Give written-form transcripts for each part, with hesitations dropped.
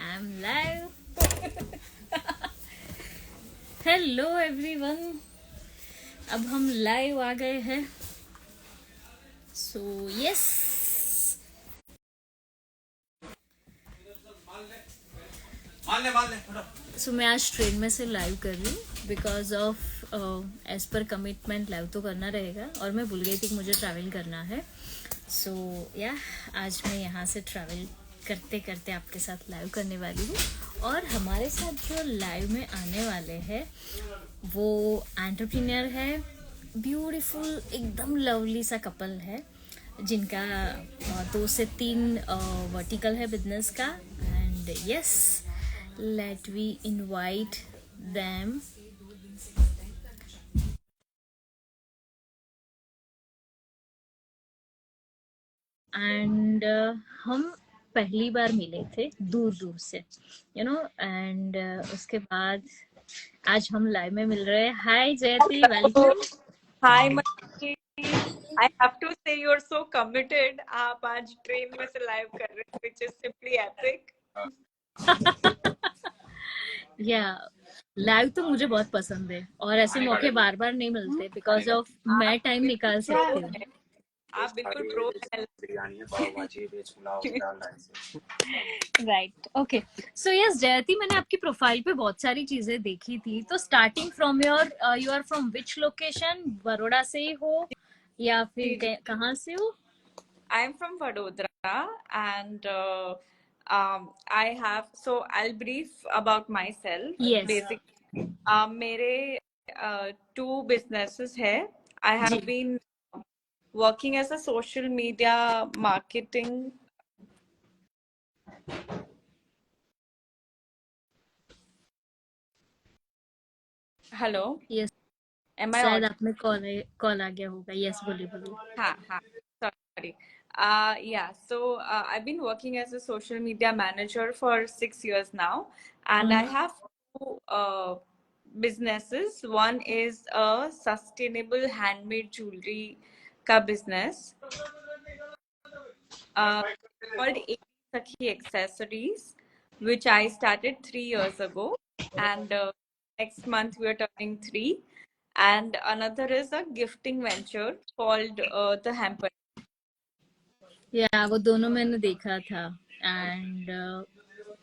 I'm live. Hello everyone, अब हम live आ गए हैं. सो यस, सो मैं आज ट्रेन में से लाइव कर रही हूँ because of as per commitment live तो करना रहेगा. और मैं भूल गई थी कि मुझे ट्रैवल करना है. सो या आज मैं यहाँ से ट्रैवल करते करते आपके साथ लाइव करने वाली हूँ. और हमारे साथ जो लाइव में आने वाले हैं वो एंटरप्रेन्योर है, ब्यूटीफुल एकदम लवली सा कपल है जिनका 2 से 3 वर्टिकल है बिजनेस का. And yes, let we invite them. And हम पहली बार मिले थे दूर दूर से, एंड उसके बाद आज हम लाइव में मिल रहे हैं. हाय जयती, welcome. Hi Manishi, I have to say you're so committed. आप आज ट्रेन में से लाइव कर रहे हैं, which is simply epic. या लाइव तो मुझे बहुत पसंद है और ऐसे मौके बार बार नहीं मिलते बिकॉज ऑफ मैं टाइम निकाल सकती हूँ. आप बिल्कुल प्रो हैं. Right, okay. सो यस जयती, मैंने आपकी प्रोफाइल पे बहुत सारी चीजें देखी थी. तो starting from you are from which location? Baroda से ही हो या फिर कहाँ से हो? I am from Vadodara and I have, so I'll brief about myself. Yes. Basically, मेरे 2 businesses है. I have been working as a social media marketing. Hello, yes, शायद आप में कॉल आ गया होगा. यस, बोलिए बोलिए. हाँ, sorry. Yeah, so I've been working as a social media manager for 6 years now, and I have 2 businesses. One is a sustainable handmade jewelry ka business called AB Sakhi Accessories, which I started 3 years ago, and next month we are turning 3. And another is a gifting venture called the Hamper. या वो दोनों मैंने देखा था and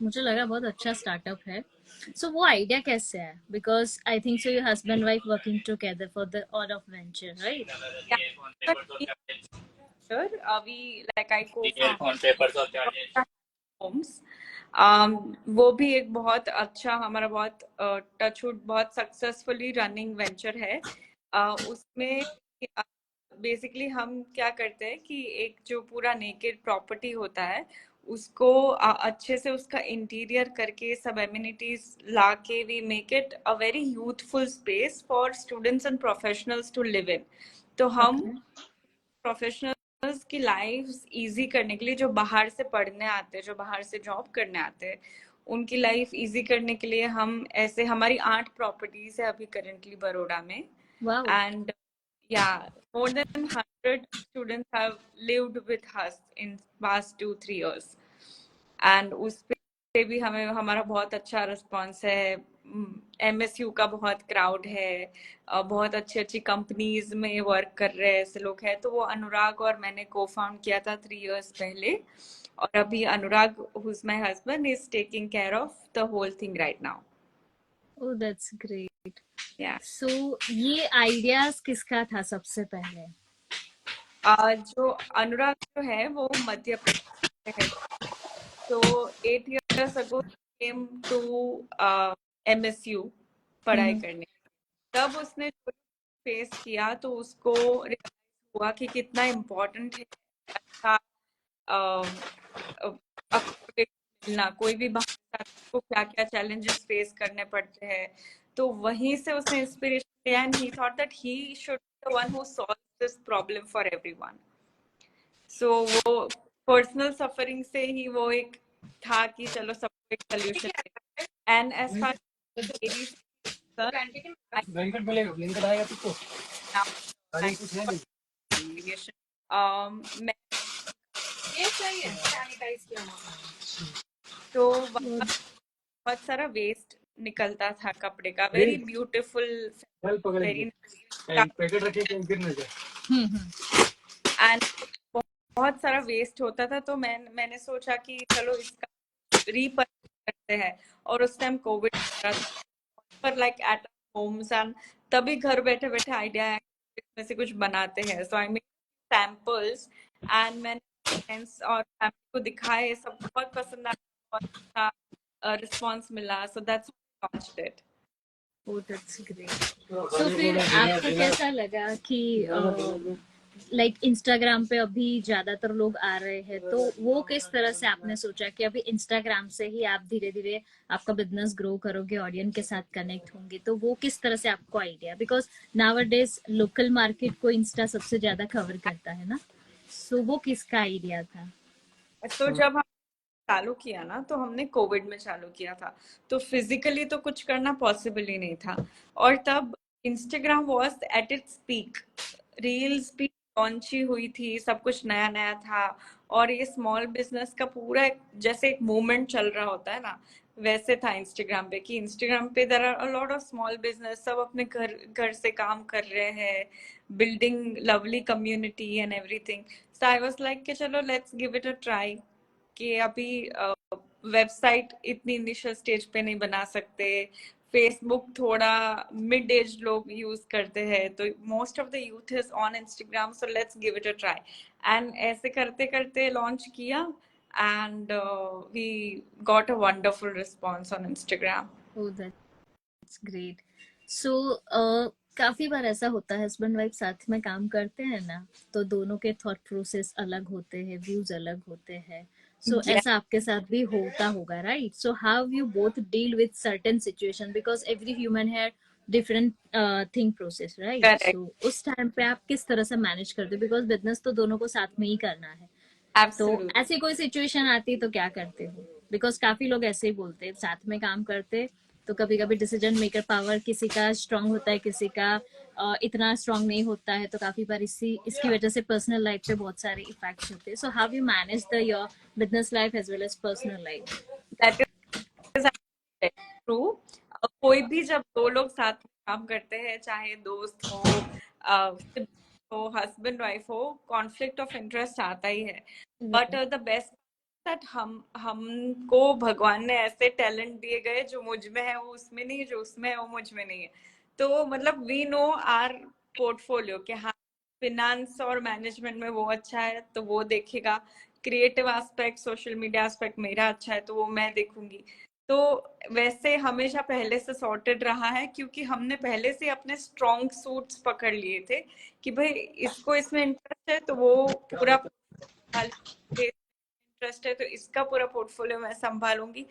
मुझे लगा बहुत अच्छा स्टार्टअप है. सो वो आइडिया कैसे है? Because I think so your husband wife working together for the all of venture, right? We, like, I co-found homes. वो भी एक बहुत अच्छा, हमारा बहुत टचवुड बहुत सक्सेसफुली रनिंग वेंचर है. उसमें बेसिकली हम क्या करते हैं कि एक जो पूरा नेकेड प्रॉपर्टी होता है उसको अच्छे से उसका इंटीरियर करके सब एमिनिटीज ला के we make it a very youthful space for students and professionals to live in. तो हम प्रोफेशनल्स की लाइफ इजी करने के लिए, जो बाहर से पढ़ने आते हैं, जो बाहर से जॉब करने आते हैं, उनकी लाइफ इजी करने के लिए हम ऐसे, हमारी 8 प्रॉपर्टीज है अभी करेंटली बड़ौदा में. And yeah, more than 100 students have lived with us in past 2-3 years. And उस पे भी हमें हमारा बहुत अच्छा रिस्पॉन्स है. MSU का बहुत क्राउड है, बहुत अच्छी अच्छी कंपनीज में वर्क कर रहे ऐसे लोग हैं. तो वो अनुराग और मैंने को फाउंड किया था 3 years पहले, और अभी अनुराग, who is my husband, is taking care of the whole thing right now. Oh, that's great. Yeah. So ये आइडियाज किसका था सबसे पहले? जो अनुराग जो है वो मध्य प्रदेश से है. तो 8 years ago came to MSU पढ़ाई करने. तब उसने जो फेस किया तो उसको रियलाइज हुआ कि कितना इम्पोर्टेंट है अच्छा मिलना. कोई भी बाहर को क्या क्या चैलेंजेस फेस करने पड़ते हैं. तो वहीं से उसने इंस्पिरेशन लिया and he thought that he should be the one who solve this problem for everyone. So वो पर्सनल सफरिंग से ही वो एक था कि चलो सबको एक solution. And as far blanket मिलेगा, ब्लैंकेट आएगा तुझको. मैं ये चाहिए सैनिटाइज किया. तो वहाँ बहुत सारा वेस्ट निकलता था कपड़े का, वेरी ब्यूटीफुल, वेरी, पैकेट रखे गिर न जाए। एंड बहुत सारा वेस्ट होता था। तो मैंने सोचा कि चलो इसका रीपर्पज करते हैं। और उस टाइम कोविड पर लाइक एट होम्स, एंड तभी घर बैठे बैठे आइडिया है इसमें से कुछ बनाते हैं। सो आई मेड सैंपल्स एंड मैंने फ्रेंड्स और फैमिली को दिखाए, ये सब बहुत पसंद आया, बहुत अच्छा रिस्पॉन्स मिला। So that's launched it. Oh that's great. तो फिर आपको कैसा लगा कि लाइक इंस्टाग्राम पे अभी ज्यादातर लोग आ रहे हैं, तो वो किस तरह से आपने सोचा कि अभी इंस्टाग्राम से ही आप धीरे धीरे आपका बिजनेस ग्रो करोगे, ऑडियंस के साथ कनेक्ट होंगे, तो वो किस तरह से आपको idea, because nowadays local market को इंस्टा सबसे ज्यादा कवर करता है ना, सो वो किसका आइडिया था? तो जब हम चालू किया ना, तो हमने कोविड में चालू किया था, तो फिजिकली तो कुछ करना पॉसिबल ही नहीं था। और तब Instagram was at its peak, reels भी लॉन्च ही हुई थी, सब कुछ नया नया था। और ये स्मॉल बिजनेस का पूरा जैसे एक मूवमेंट चल रहा होता है ना, वैसे था इंस्टाग्राम पे, कि इंस्टाग्राम पे there are a lot of small business, सब अपने घर घर से काम कर रहे हैं, building lovely community and everything. So I was like कि चलो let's give it a try. कि अभी वेबसाइट इतनी इनिशियल स्टेज पे नहीं बना सकते, फेसबुक थोड़ा मिड एज लोग यूज करते हैं, तो most of the youth is on Instagram, so let's give it a try. And ऐसे करते करते लॉन्च किया, and we got a wonderful response on Instagram. Oh that's great. So काफी बार ऐसा होता है, हस्बैंड वाइफ साथ में काम करते हैं ना, तो दोनों के थॉट प्रोसेस अलग होते हैं, व्यूज अलग होते हैं, सो ऐसा आपके साथ भी होता होगा, right? So how you both deal with certain situation, because every human है different think process, right? Correct, so उस टाइम पे आप किस तरह से मैनेज करते हो, बिकॉज बिजनेस तो दोनों को साथ में ही करना है, तो एब्सोल्यूट। ऐसी कोई सिचुएशन आती तो क्या करते हो? बिकॉज काफी लोग ऐसे ही बोलते हैं, साथ में काम करते तो कभी कभी डिसीजन मेकर पावर किसी का स्ट्रांग होता है, किसी का इतना स्ट्रांग नहीं होता है, तो काफी बार इसकी वजह से पर्सनल लाइफ पे बहुत सारे इफेक्ट्स होते हैं। So how you manage the your business life as well as personal life? That is true. कोई भी जब दो लोग साथ में काम करते हैं, चाहे दोस्त हो हस्बैंड वाइफ हो, कॉन्फ्लिक्ट ऑफ इंटरेस्ट आता ही है। बट द बेस्ट दैट हमको भगवान ने ऐसे टैलेंट दिए गए, जो मुझ में है वो उसमें नहीं, जो उसमें है वो मुझ में नहीं है। तो मतलब वी नो आर पोर्टफोलियो कि हाँ, फिनेंस और मैनेजमेंट में वो अच्छा है तो वो देखेगा, creative aspect, social media aspect मेरा अच्छा है तो वो मैं देखूंगी। तो वैसे हमेशा पहले से सॉर्टेड रहा है, क्योंकि हमने पहले से अपने स्ट्रॉन्ग सूट्स पकड़ लिए थे कि भाई इसको इसमें इंटरेस्ट है तो वो पूरा इंटरेस्ट है तो इसका पूरा पोर्टफोलियो मैं संभालूंगी।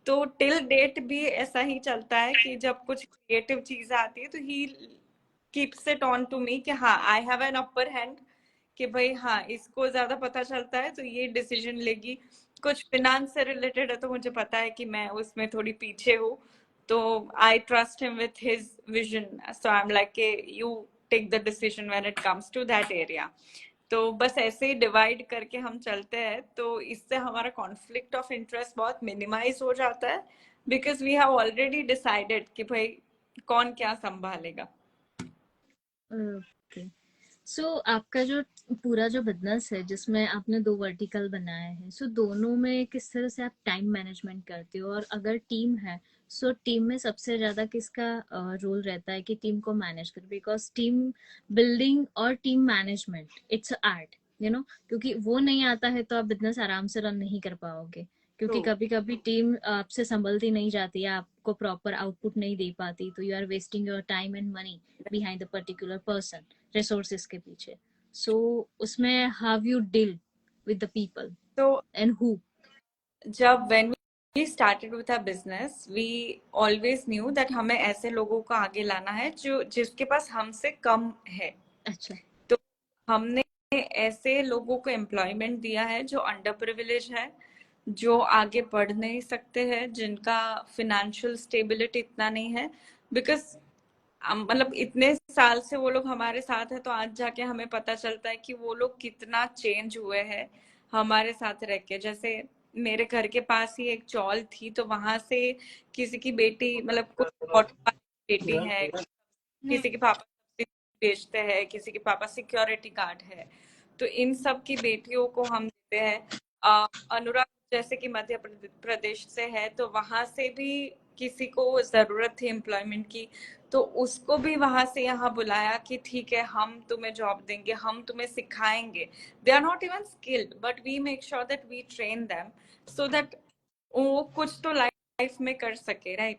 तो टिल डेट भी ऐसा ही चलता है कि जब कुछ क्रिएटिव चीज आती है तो he keeps it on to me कि हाँ, I have an upper hand, कि भाई हाँ, इसको ज्यादा पता चलता है तो ये डिसीजन लेगी। कुछ फिनांस से रिलेटेड है तो मुझे पता है कि मैं उसमें थोड़ी पीछे हूँ, तो I trust him with his vision. So I am like you take the decision when it comes to that area. तो बस ऐसे ही डिवाइड करके हम चलते हैं, तो इससे हमारा कॉन्फ्लिक्ट ऑफ इंटरेस्ट बहुत मिनिमाइज हो जाता है, because we have already decided कि भाई कौन क्या संभालेगा। ओके। सो आपका जो पूरा जो बिजनेस है, जिसमें आपने दो वर्टिकल बनाए हैं, सो दोनों में किस तरह से आप टाइम मैनेजमेंट करते हो, और अगर टीम है, सो टीम में सबसे ज्यादा किसका रोल रहता है कि टीम को मैनेज कर, बिकॉज टीम बिल्डिंग और टीम मैनेजमेंट इट्स आर्ट, क्योंकि वो नहीं आता है तो आप बिजनेस आराम से रन नहीं कर पाओगे, क्योंकि तो कभी कभी टीम आपसे संभलती नहीं जाती है, आपको प्रॉपर आउटपुट नहीं दे पाती, तो you are wasting your time and money behind the particular person, resources के पीछे। सो उसमें how you deal with the people तो एंड हु? जब when we started with our business, we always knew that हमें ऐसे लोगों को आगे लाना है जो जिसके पास हमसे कम है। अच्छा। तो हमने ऐसे लोगों को एम्प्लॉयमेंट दिया है जो अंडर प्रिविलेज है, जो आगे बढ़ नहीं सकते हैं, जिनका फिनेंशियल स्टेबिलिटी इतना नहीं है। बिकॉज मतलब इतने साल से वो लोग हमारे साथ है, तो आज जाके हमें पता चलता है कि वो लोग कितना चेंज हुए हैं हमारे साथ रह के। जैसे मेरे घर के पास ही एक चौल थी, तो वहां से किसी की बेटी, मतलब कुछ ऑटो वाली बेटी है, किसी के पापा सब्जी बेचते हैं, किसी के पापा सिक्योरिटी गार्ड है, तो इन सब की बेटियों को हम देते हैं। अनुराग जैसे कि मध्य प्रदेश से है, तो वहां से भी किसी को जरूरत थी एम्प्लॉयमेंट की, तो उसको भी वहां से यहाँ बुलाया कि ठीक है, हम तुम्हें जॉब देंगे, हम तुम्हें सिखाएंगे। They are not even skilled, but we make sure that we train them so that वो कुछ तो लाइफ में कर सके, राइट?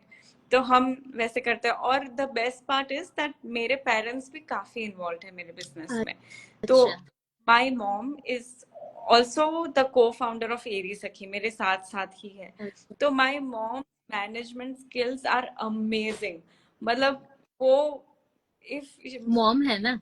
तो हम वैसे करते हैं। और the best part is that मेरे पेरेंट्स भी काफी इन्वॉल्व है मेरे बिजनेस में। तो my mom is also the co founder of Eri Sakhi, मेरे साथ साथ ही है। तो my mom management skills are amazing. मतलब वो, इफ मॉम है ना,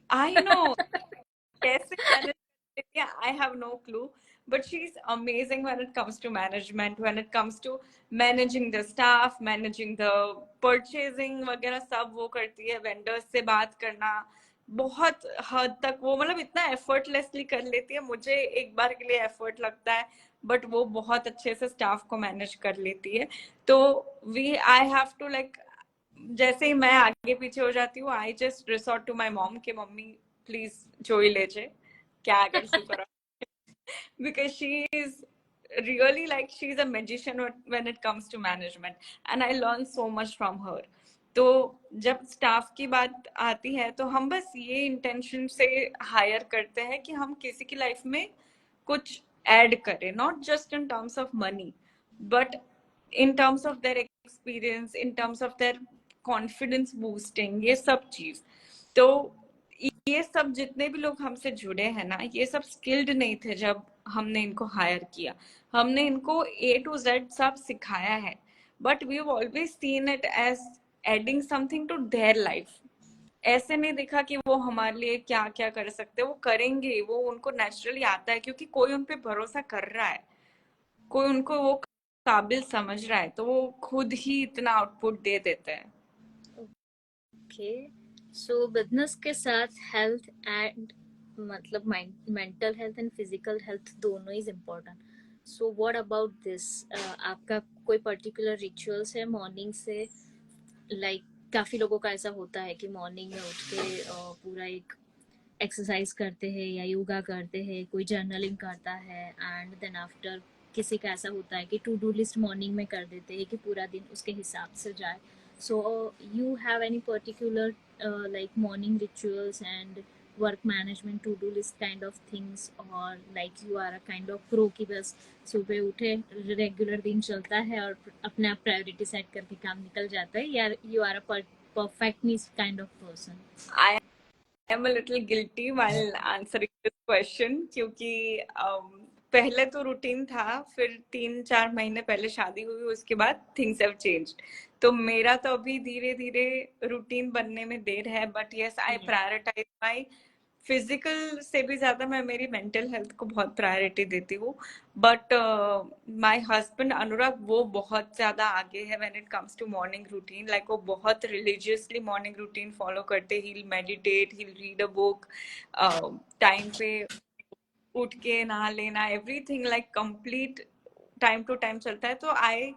आई नो कैसे मैनेज करती है, I have no clue, but she's amazing when it comes to management, when it comes to managing the staff, managing the purchasing वगैरह सब वो करती है। वेंडर्स से बात करना बहुत हद तक वो, मतलब इतना एफर्टलेसली कर लेती है, मुझे एक बार के लिए एफर्ट लगता है, बट वो बहुत अच्छे से स्टाफ को मैनेज कर लेती है। तो आई हैव टू लाइक, जैसे ही मैं आगे पीछे हो जाती हूँ, I just resort to my mom के मम्मी प्लीज જોઈ લેજે क्या कर शुक्र, because she is really like, she's a magician when it comes to management and I learn so much from her. तो जब स्टाफ की बात आती है तो हम बस ये इंटेंशन से हायर करते हैं कि हम किसी की लाइफ में कुछ ऐड करें, not just in terms of money, but in terms of their experience, in terms of their confidence boosting, ये सब चीज। तो ये सब जितने भी लोग हमसे जुड़े हैं ना, ये सब स्किल्ड नहीं थे जब हमने इनको हायर किया। हमने इनको A to Z सब सिखाया है, but we have always seen it as adding something to their life. ऐसे नहीं देखा कि वो हमारे लिए क्या क्या कर सकते हैं, वो करेंगे, वो उनको नेचुरली आता है, क्योंकि कोई उन पे भरोसा कर रहा है, कोई उनको वो काबिल समझ रहा है, तो वो खुद ही इतना आउटपुट दे देते हैं। ओके, सो बिजनेस के साथ हेल्थ एंड मतलब mental health and physical health दोनों is important. So what about this, आपका कोई पर्टिकुलर रिचुअल्स है मॉर्निंग से? लाइक काफ़ी लोगों का ऐसा होता है कि मॉर्निंग में उठ के पूरा एक एक्सरसाइज करते हैं या योगा करते हैं, कोई जर्नलिंग करता है, एंड देन आफ्टर किसी का ऐसा होता है कि टू डू लिस्ट मॉर्निंग में कर देते हैं कि पूरा दिन उसके हिसाब से जाए। So you have any particular like morning rituals and work management to do list kind of things, or like you are a kind of pro कि बस सुबह उठे रेगुलर दिन चलता है और अपने आप प्रायोरिटी सेट करके काम निकल जाता है, या you are a perfectionist kind of person? I am a little guilty while answering this question, क्योंकि पहले तो रूटीन था, फिर 3-4 महीने पहले शादी हुई, उसके बाद थिंग्स हैव चेंज्ड। तो मेरा तो अभी धीरे धीरे रूटीन बनने में देर है, but yes I prioritize my physical से भी ज्यादा मैं मेरी मेंटल हेल्थ को बहुत प्रायोरिटी देती हूँ। बट माय हस्बैंड अनुराग, वो बहुत ज्यादा आगे है when it comes to morning routine. Like वो बहुत रिलीजियसली मॉर्निंग रूटीन फॉलो करते, he will meditate, he will read a book, time पे उठ के नहा लेना, everything like complete time to time चलता है। तो आई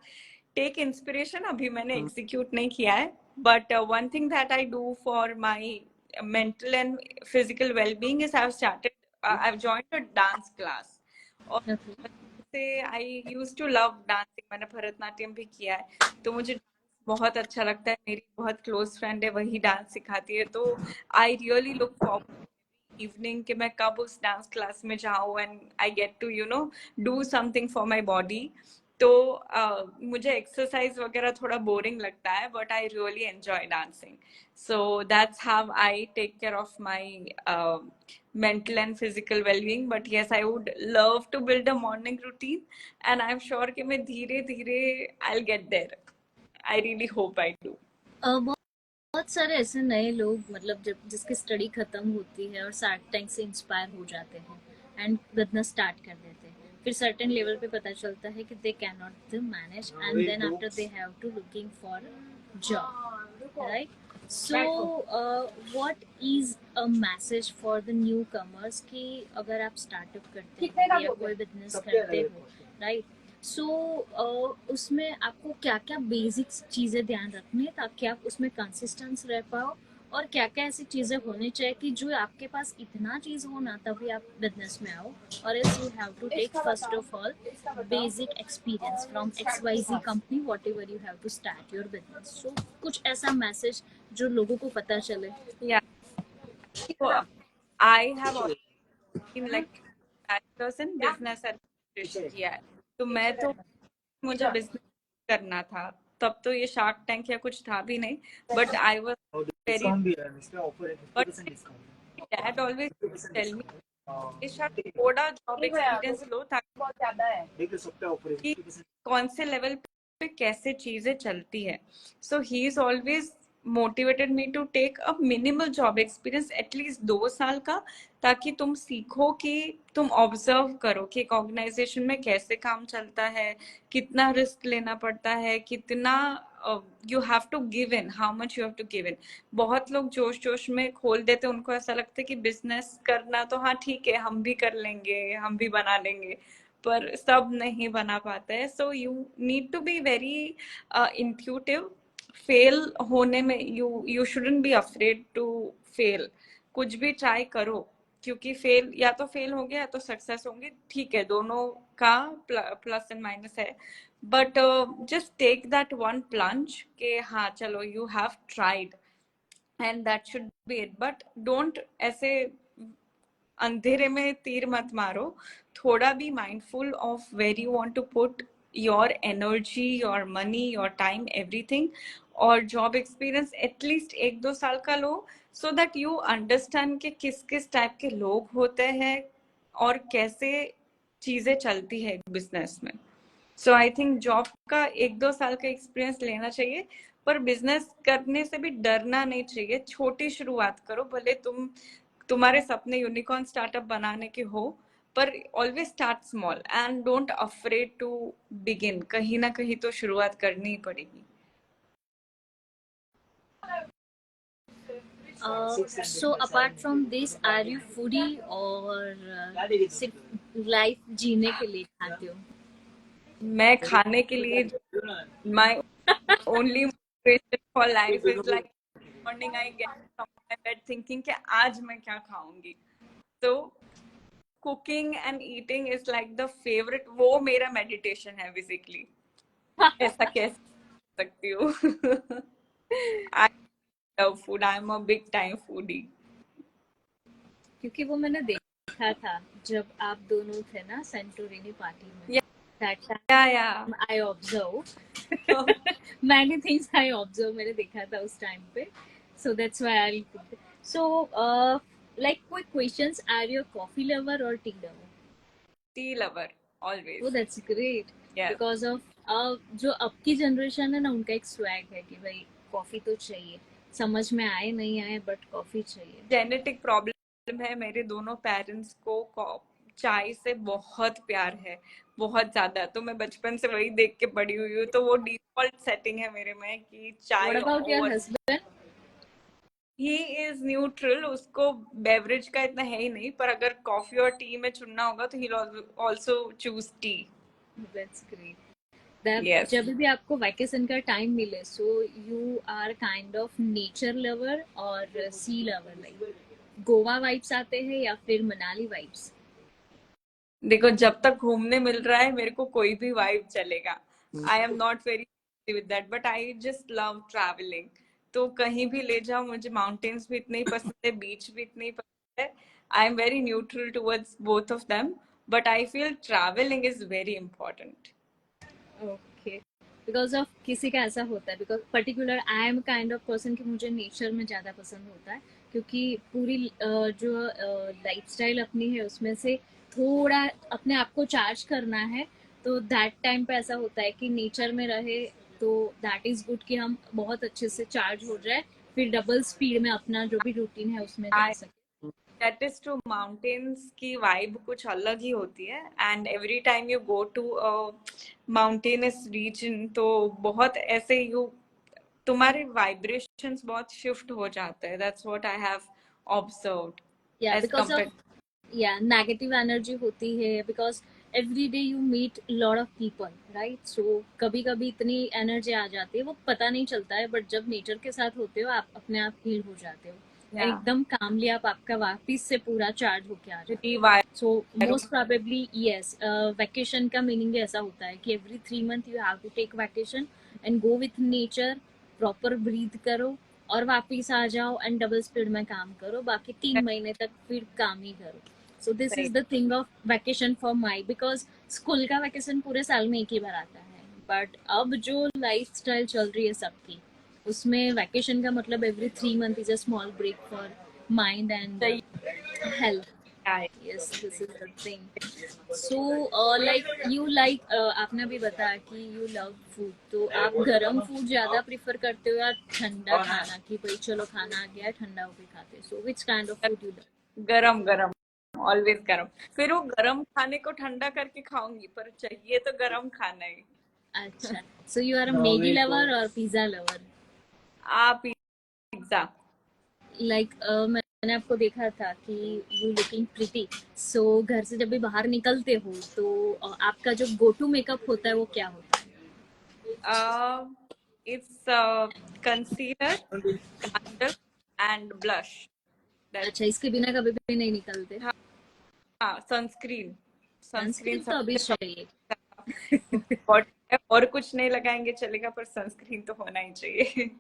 टेक इंस्पिरेशन। अभी मैंने एग्जीक्यूट नहीं किया है, but one thing that I do for my mental and physical well-being is I've joined a dance class. और से I used to love dancing, मैंने भरतनाट्यम भी किया है, तो मुझे बहुत अच्छा लगता है। मेरी बहुत क्लोज फ्रेंड है, वही डांस सिखाती है, तो I really look forward evening कि मैं कब उस डांस क्लास में जाऊँ and I get to do something for my body. तो मुझे एक्सरसाइज वगैरह थोड़ा बोरिंग लगता है, but I really enjoy dancing. So that's how I take care of my mental and physical well-being. But yes, I would love to build a morning routine, and I'm sure कि मैं धीरे धीरे I'll get there. I really hope I do. बहुत सारे ऐसे नए लोग, मतलब जब जिसकी स्टडी खत्म होती है और शार्क टैंक से इंस्पायर हो जाते हैं एंड बिजनेस स्टार्ट कर देते हैं, फिर सर्टेन लेवल पे पता चलता है कि they can not manage, and then after they have to looking for job, right? So what is a message for the newcomers कि अगर आप स्टार्टअप करते हो या कोई बिजनेस करते हो, राइट? सो उसमें आपको क्या क्या बेसिक चीज़ें ध्यान रखनी है ताकि आप उसमें कंसिस्टेंस रह पाओ, और क्या क्या ऐसी चीज़ें होनी चाहिए कि जो आपके पास इतना चीज़ हो ना तभी आप बिजनेस में आओ, और else you have to take first of all basic experience from XYZ company whatever you have to start your business. So कुछ ऐसा मैसेज जो लोगों को पता चले. Yeah. So I have always been like bachelor's in business administration किया है, तो मैं तो मुझे बिजनेस करना था. तब तो ये शार्क टैंक या कुछ था भी नहीं, but I was very, but dad always tell me थोड़ा जॉब एक्सपीरियंस लो ताकि कौन से लेवल पे कैसे चीजें चलती है. So he is always motivated me to take a minimal job experience at least 2 साल का, ताकि तुम सीखो कि तुम ऑब्जर्व करो कि एक ऑर्गेनाइजेशन में कैसे काम चलता है, कितना रिस्क लेना पड़ता है, कितना you have to give in, how much you have to give in. बहुत लोग जोश जोश में खोल देते, उनको ऐसा लगता है कि बिजनेस करना तो हाँ ठीक है, हम भी कर लेंगे, हम भी बना लेंगे, पर सब नहीं बना पाता है. So you need to be very intuitive. Fail होने में you shouldn't be afraid to fail. कुछ भी ट्राई करो, क्योंकि फेल या तो फेल हो गया या तो सक्सेस होंगे, ठीक है, दोनों का प्लस एंड माइनस है. But just take that one plunge के हाँ चलो you have tried and that should be it. But don't ऐसे अंधेरे में तीर मत मारो. थोड़ा भी mindful of where you want to put your energy, your money, your time, everything. और जॉब एक्सपीरियंस एटलीस्ट 1-2 साल का लो, सो दैट यू अंडरस्टैंड कि किस किस टाइप के लोग होते हैं और कैसे चीजें चलती है बिजनेस में. सो आई थिंक जॉब का 1-2 साल का एक्सपीरियंस लेना चाहिए, पर बिजनेस करने से भी डरना नहीं चाहिए. छोटी शुरुआत करो, भले तुम्हारे सपने यूनिकॉर्न स्टार्टअप बनाने के हो, पर always start small and don't afraid to begin. कहीं ना कहीं तो शुरुआत करनी ही पड़ेगी. So apart from this, are you foodie और सिर्फ लाइफ जीने के लिए खाते हो? मैं खाने के लिए, my only motivation for life is like morning I get from my bed thinking कि आज मैं क्या खाऊंगी. तो cooking and eating is like the favourite, वो मेरा मेडिटेशन है बेसिकली. ऐसा कैसे सकती हूँ. I love food, I am a big time foodie. क्योंकि वो मैंने देखा था जब आप दोनों थे ना सेंटोरिनी पार्टी में. That time I observe many things. I observe, मैंने देखा था उस टाइम पे. So that's why I'll pick. So like quick questions, are you a coffee lover or tea lover? Tea lover always. Oh, that's great. Yeah. Because of जो अब की generation है ना, उनका एक स्वैग है कि भाई कॉफी तो चाहिए, समझ में आए नहीं आए बट कॉफी चाहिए. जेनेटिक प्रॉब्लम है, मेरे दोनों पेरेंट्स को चाय से बहुत प्यार है, बहुत ज्यादा. तो मैं बचपन से वही देख के बड़ी हुई हूँ, तो वो डिफॉल्ट सेटिंग है मेरे में कि चाय. What about your husband? He is neutral, उसको बेवरेज का इतना है ही नहीं, पर अगर कॉफी और टी में चुनना होगा तो he also choose T. That's great. Yes. जब भी आपको वैकेशन का टाइम मिले, so you are kind of nature lover और sea lover, like Goa vibes आते हैं या फिर मनाली वाइब्स? देखो, जब तक घूमने मिल रहा है मेरे को कोई भी वाइब चलेगा. I am not very with that, but I just love travelling. तो कहीं भी ले जाओ, मुझे माउंटेन्स भी इतने ही पसंद है, बीच भी इतने ही पसंद है. I am very neutral towards both of them, but I feel travelling is very important. Okay. Because of किसी का ऐसा होता है, because particular I am kind of person कि मुझे नेचर में ज़्यादा पसंद होता है, क्योंकि पूरी जो लाइफस्टाइल अपनी है उसमें से थोड़ा अपने आप को चार्ज करना है. तो दैट टाइम पे ऐसा होता है कि नेचर में रहे तो दैट इज गुड कि हम बहुत अच्छे से चार्ज हो जाए, फिर डबल स्पीड में अपना जो भी रूटीन है उसमें जा सके. That is true. Mountains की vibe कुछ अलग ही होती है, and every time you go to a mountainous region, तो बहुत ऐसे तुम्हारे vibrations बहुत shift हो जाते हैं. That's what I have observed. Yeah, because of negative energy होती है, because every day you meet lot of people, right? So कभी कभी इतनी एनर्जी आ जाती है वो पता नहीं चलता है, बट जब नेचर के साथ होते हो आप अपने आप हील हो जाते हो, एकदम कामली आप आपका वापिस से पूरा चार्ज होके आ जाते हो। So most probably yes, vacation का मीनिंग ऐसा होता है कि every 3 month you have to take vacation and go with nature, proper breathe करो और वापिस आ जाओ एंड डबल स्पीड में काम करो, बाकी 3 महीने तक फिर काम ही करो। So this is the thing of vacation for my, because school का वैकेशन पूरे साल में एक ही बार आता है, बट अब जो लाइफ स्टाइल चल रही है सबकी, उसमें वैकेशन का मतलब every 3 month is a small break for mind and health. Yes, this is the thing. So, you like, आपने भी बताया कि you love food, तो आप गरम फूड ज्यादा प्रिफर करते हो या ठंडा खाना, कि भाई चलो खाना आ गया ठंडा हो के खाते? So, which kind of food you love? गरम गरम, ऑलवेज गरम। फिर वो गरम खाने को ठंडा करके खाऊंगी, पर चाहिए तो गरम खाना ही। अच्छा, so you are a Maggi lover or pizza lover? Pizza. Like, मैंने आपको देखा था कि यू लुकिंग प्रिटी, सो घर से जब भी बाहर निकलते हो तो आपका जो गो टू मेकअप होता है वो क्या होता है? It's concealer, Kajal and blush. अच्छा, इसके बिना कभी भी नहीं निकलते? हाँ, सनस्क्रीन। सनस्क्रीन तो अभी चाहिए। और कुछ नहीं लगाएंगे चलेगा, पर सनस्क्रीन तो होना ही चाहिए।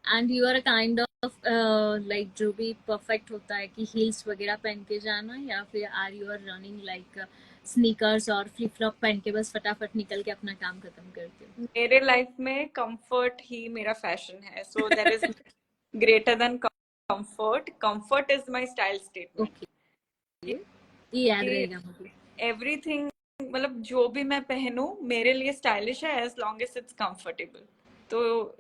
And you are kind of like जो भी परफेक्ट होता है कि हील्स वगैरह पहन के जाना, या फिर or you are running like sneakers और फ्लिप फ्लॉप पहन के बस फटाफट निकल के अपना काम खत्म करते हो? मेरे लाइफ में कंफर्ट ही मेरा फैशन है, so that is greater than comfort. Comfort is my style statement. Okay, ये याद रहेगा मुझे। एवरीथिंग, मतलब जो भी मैं पहनूं मेरे लिए स्टाइलिश है as long as it's comfortable. तो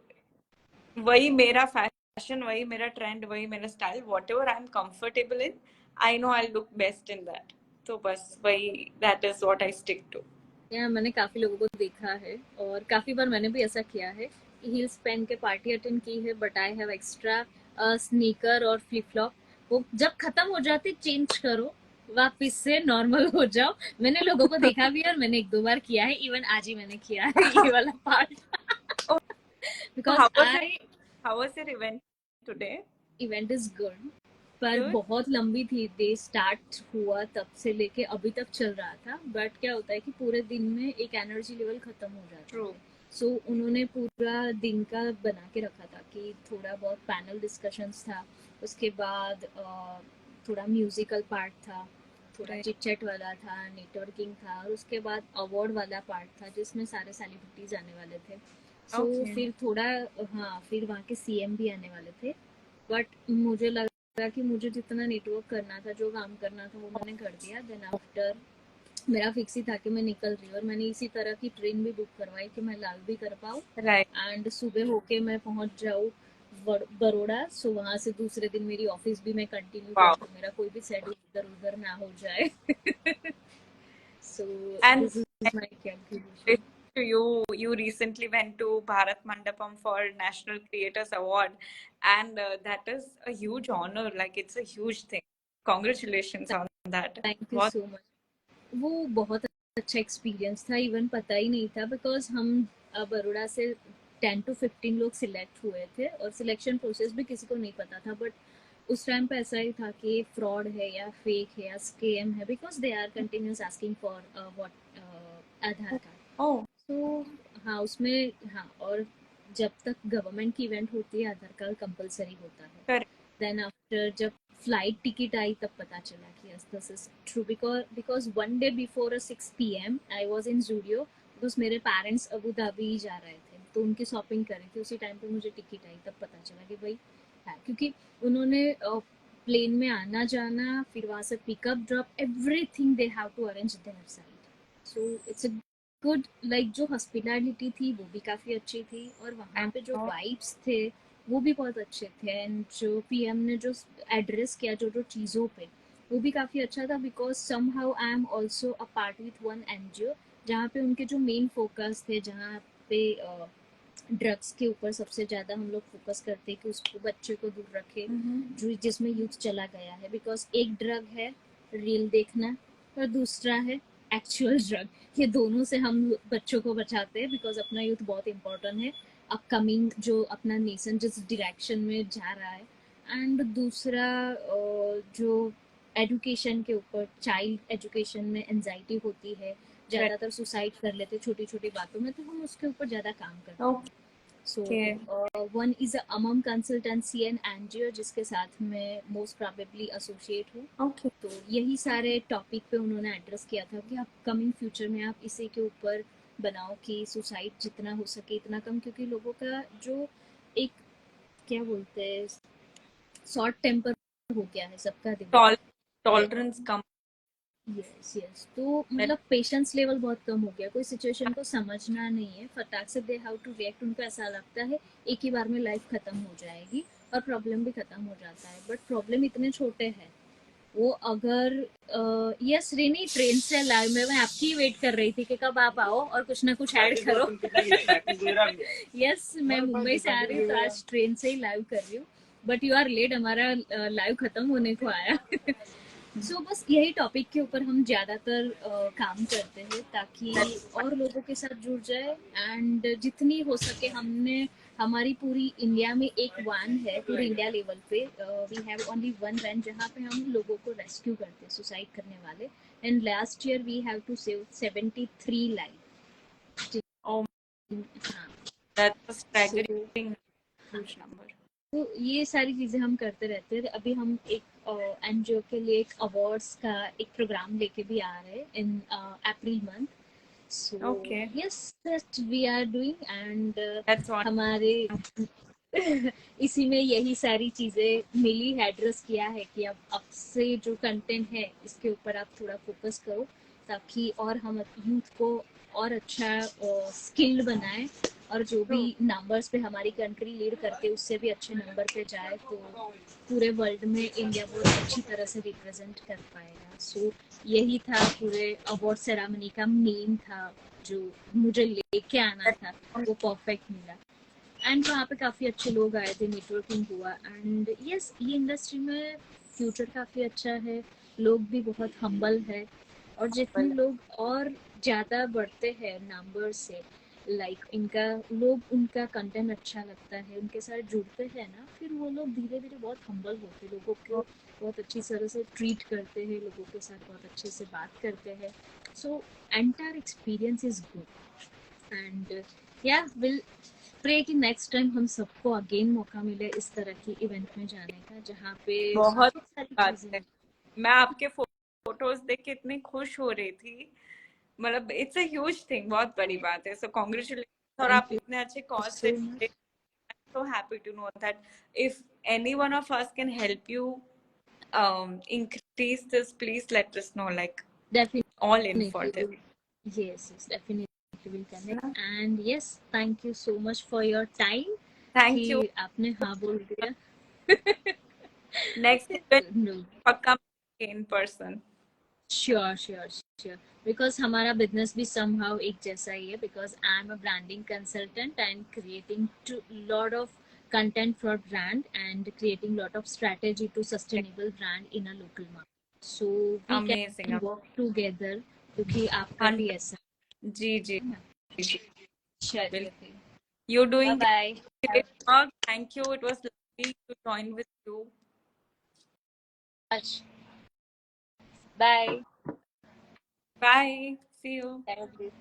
वही मेरा फैशन, वही मेरा ट्रेंड, वही मेरा style. Whatever I am comfortable in, I know I look best in that. तो बस वही, that is what I stick to. या मैंने काफी लोगों को देखा है और काफी बार मैंने भी ऐसा किया है कि हील्स पहन के पार्टी अटेंड की है, but I have extra sneaker और फ्लिप फ्लॉप। वो जब खत्म हो जाते चेंज करो, वापिस से नॉर्मल हो जाओ। मैंने लोगों को देखा भी और मैंने 1-2 बार किया है, इवन आज ही मैंने किया है ये वाला part. Because how was your event today? Event is good, पर बहुत लंबी थी। डे स्टार्ट हुआ तब से लेके अभी तक चल रहा था, बट क्या होता है कि पूरे दिन में एक एनर्जी लेवल खत्म हो जाता है। सो उन्होंने पूरा दिन का बना के रखा था कि थोड़ा बहुत पैनल डिस्कशंस था, उसके बाद थोड़ा म्यूजिकल पार्ट था, थोड़ा चिट चैट वाला था, नेटवर्किंग था, और उसके बाद अवार्ड वाला पार्ट था जिसमें सारे सेलिब्रिटीज आने वाले थे। सो फिर थोड़ा, हाँ, फिर वहाँ के सीएम भी आने वाले थे, बट मुझे लगा कि मुझे जितना नेटवर्क करना था, जो काम करना था, वो मैंने कर दिया। देन आफ्टर मेरा फिक्स ही था कि मैं निकल रही हूँ, और मैंने इसी तरह की ट्रेन भी बुक करवाई कि मैं लाल भी कर पाऊँ एंड सुबह होके मैं पहुंच जाऊँ बड़ौदा। सो वहां से दूसरे दिन मेरी ऑफिस भी मैं कंटिन्यू करूँ, मेरा कोई भी शेड्यूल इधर उधर ना हो जाए। So this is my calculation. You recently went to Bharat Mandapam for National Creators Award, and that is a huge honor. Like, it's a huge thing. Congratulations on that. Thank you so much. वो बहुत अच्छा experience था, even पता ही नहीं था, because हम बड़ौदा से 10 to 15 लोग सिलेक्ट हुए थे और सिलेक्शन प्रोसेस भी किसी को नहीं पता था, बट उस टाइम पे ऐसा ही था कि फ्रॉड है या फेक है या स्कैम है, because they are continuous asking for what Aadhaar card. तो हाँ, उसमें, हाँ, और जब तक गवर्नमेंट की इवेंट होती है आधार कार्ड कंपलसरी होता है। देन आफ्टर जब फ्लाइट टिकट आई तब पता चला कि yes this is true, because 1 day before 6 PM I was in Zudio, because मेरे पेरेंट्स अबू धाबी जा रहे थे तो उनकी शॉपिंग करी थी। उसी टाइम पे मुझे टिकट आई, तब पता चला कि भाई है, क्योंकि उन्होंने प्लेन में आना जाना, फिर वहाँ से pickup drop, everything they have to arrange there side. So it's a good, like जो हॉस्पिटैलिटी थी वो भी काफ़ी अच्छी थी, और वहाँ पे जो वाइब्स थे वो भी बहुत अच्छे थे, एंड जो पीएम ने जो एड्रेस किया जो जो चीज़ों पे, वो भी काफ़ी अच्छा था। Because somehow I am also a part with one NGO जहाँ पे उनके जो मेन फोकस थे, जहाँ पे ड्रग्स के ऊपर सबसे ज़्यादा हम लोग फोकस करते हैं कि उसको, बच्चे को दूर रखे जो जिसमें यूथ चला गया है। बिकॉज एक ड्रग है रील देखना, और दूसरा है एक्चुअल ड्रग, ये दोनों से हम बच्चों को बचाते हैं बिकॉज अपना यूथ बहुत इंपॉर्टेंट है, अपकमिंग जो अपना नेशन जिस डायरेक्शन में जा रहा है। एंड दूसरा जो एजुकेशन के ऊपर, चाइल्ड एजुकेशन में एनजाइटी होती है, ज़्यादातर सुसाइड कर लेते छोटी छोटी बातों में, तो हम उसके ऊपर ज़्यादा काम करते हैं। So one is um consultancy and NGO जिसके साथ मैं मोस्ट प्रोबेबली एसोसिएट हूँ। तो यही सारे टॉपिक पे उन्होंने एड्रेस किया था कि अपकमिंग फ्यूचर में आप इसी के ऊपर बनाओ कि सुसाइड जितना हो सके इतना कम, क्योंकि लोगों का जो एक क्या बोलते हैं शॉर्ट टेम्पर हो गया है सबका दिमाग, टॉलरेंस कम। यस यस, तो मतलब पेशेंस लेवल बहुत कम हो गया, कोई सिचुएशन को समझना नहीं है, फटाक से दे हाउ टू रिएक्ट, उनको ऐसा लगता है एक ही बार में लाइफ खत्म हो जाएगी और प्रॉब्लम भी खत्म हो जाता है। बट प्रॉब्लम इतने छोटे हैं, वो अगर यस रेनी ट्रेन से लाइव में मैं आपकी वेट कर रही थी कि कब आप आओ और कुछ ना कुछ ऐड करो। यस मैं मुंबई से आ रही हूँ तो आज ट्रेन से ही लाइव कर रही हूँ, बट यू आर लेट, हमारा लाइव खत्म होने को आया। सो बस यही टॉपिक के ऊपर हम ज़्यादातर काम करते हैं ताकि और लोगों के साथ जुड़ जाए। एंड जितनी हो सके हमने हमारी पूरी इंडिया में एक वैन है, पूरी इंडिया लेवल पे we have only one van जहाँ पे हम लोगों को रेस्क्यू करते हैं सुसाइड करने वाले। And last year we have to save 73 life. हाँ, दैट्स staggering huge number. तो ये सारी चीज़ें हम करते रहते हैं। अभी हम एक एनजीओ के लिए एक अवार्ड्स का एक प्रोग्राम लेके भी आ रहे हैं in April month. So yes that we are doing and हमारे इसी में यही सारी चीज़ें मिली है, एड्रेस किया है कि अब से जो कंटेंट है इसके ऊपर आप थोड़ा फोकस करो ताकि और हम यूथ को और अच्छा स्किल्ड बनाए और जो भी नंबर्स पे हमारी कंट्री लीड करते हैं उससे भी अच्छे नंबर पे जाए तो पूरे वर्ल्ड में इंडिया बहुत अच्छी तरह से रिप्रेजेंट कर पाएगा। सो यही था पूरे अवार्ड सेरेमनी का मेन था, जो मुझे लेके आना था वो परफेक्ट मिला। एंड वहाँ पे काफ़ी अच्छे लोग आए थे, नेटवर्किंग हुआ। एंड यस ये इंडस्ट्री में फ्यूचर काफ़ी अच्छा है, लोग भी बहुत हम्बल है और जितने लोग और ज़्यादा बढ़ते हैं नंबर से, लाइक इनका लोग उनका कंटेंट अच्छा लगता है, उनके साथ जुड़ते हैं ना, फिर वो लोग धीरे धीरे बहुत हम्बल होते हैं, लोगों को बहुत अच्छी तरह से ट्रीट करते हैं, लोगों के साथ बहुत अच्छे से बात करते हैं। So entire experience is good and या विल प्रे कि नेक्स्ट टाइम हम सबको अगेन मौका मिले इस तरह की इवेंट में जाने का जहाँ पे बहुत सारी बात चीजें। है। मैं आपके फोटोज देख के इतनी खुश हो रही थी, मतलब इट्स अ ह्यूज थिंग, बहुत बड़ी बात है। सो कांग्रेचुलेशन। और आप इतने अच्छे कॉज से so happy to know that if any one of us can help you increase this, please let us know, like definitely all in for this. yes definitely will connect and yes thank you so much for your time Thank you. आपने हाँ बोल दिया। Next event no. पक्का in person. Sure. Because हमारा business भी somehow एक जैसा ही है, because I'm a branding consultant and creating lot of content for brand and creating lot of strategy to sustainable brand in a local market. So we Amazing. can work together क्योंकि आपका भी ऐसा। जी चलिए, you're doing bye great work. Thank you. It was lovely to join with you. bye Bye. See you. Thank you.